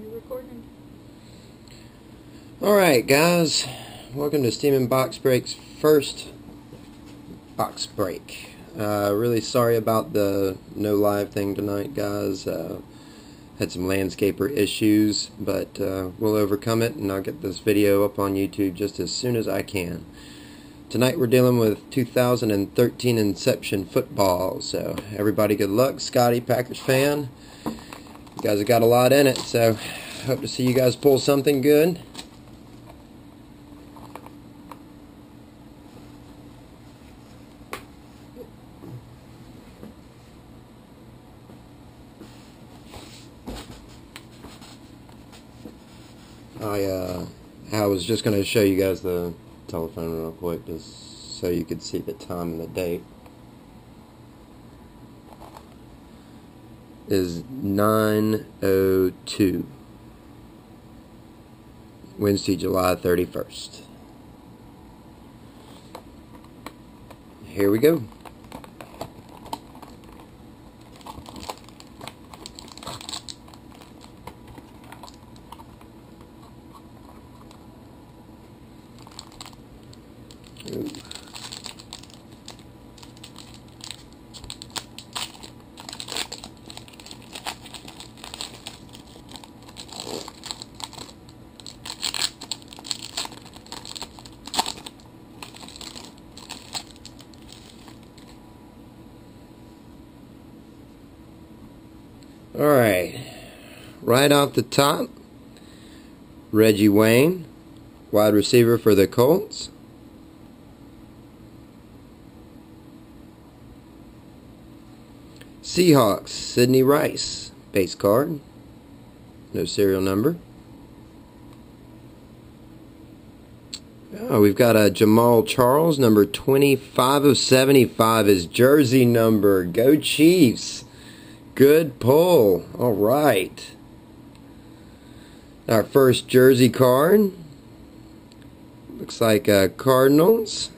You're recording. Alright guys, welcome to Steamin Box Break's first box break. Really sorry about the no live thing tonight, guys. Had some landscaper issues, but we'll overcome it, and I'll get this video up on YouTube just as soon as I can. Tonight we're dealing with 2013 Inception football, so everybody good luck. Scotty, Packers fan. You guys have got a lot in it, so hope to see you guys pull something good. I was just going to show you guys the telephone real quick just so you could see the time and the date. Is 9:02, Wednesday, July 31st. Here we go. Ooh. Alright, right off the top, Reggie Wayne, wide receiver for the Colts. Seahawks, Sidney Rice, base card, no serial number. Oh, we've got a Jamal Charles, number 25 of 75, his jersey number. Go Chiefs! Good pull. All right. Our first jersey card. Looks like Cardinals.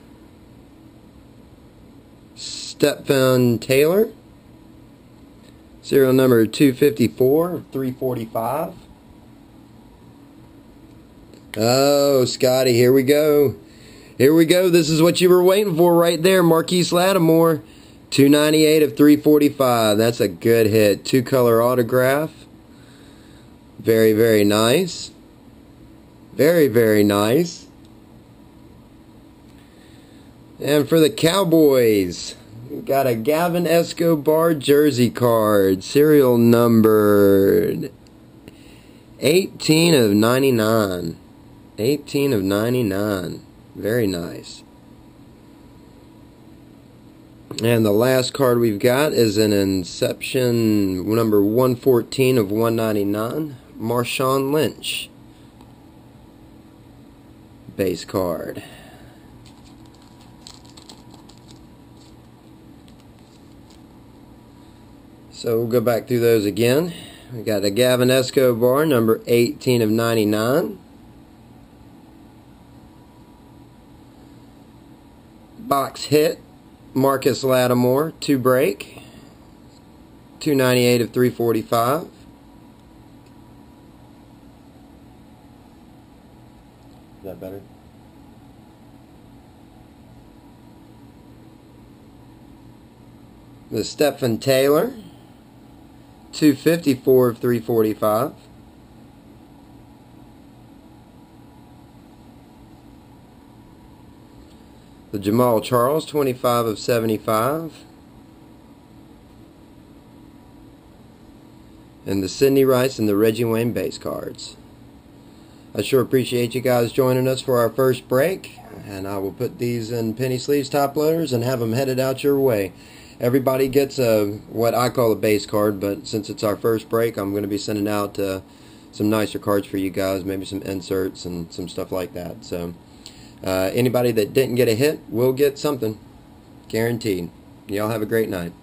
Steamin Taylor. Serial number 254 of 345. Oh, Scotty, here we go. Here we go. This is what you were waiting for right there. Marquise Lattimore. 298 of 345. That's a good hit. Two-color autograph. Very, very nice. Very, very nice. And for the Cowboys, we've got a Gavin Escobar jersey card. Serial numbered 18 of 99. 18 of 99. Very nice. And the last card we've got is an Inception number 114 of 199, Marshawn Lynch. Base card. So we'll go back through those again. We got a Gavin Escobar, number 18 of 99. Box hit. Marcus Lattimore, 2 break, 298 of 345. Is that better? The Steamin Taylor, 254 of 345. The Jamal Charles, 25 of 75. And the Sidney Rice and the Reggie Wayne base cards. I sure appreciate you guys joining us for our first break. And I will put these in penny sleeves, top loaders, and have them headed out your way. Everybody gets what I call a base card, but since it's our first break, I'm going to be sending out some nicer cards for you guys, maybe some inserts and some stuff like that. So anybody that didn't get a hit will get something, guaranteed. Y'all have a great night.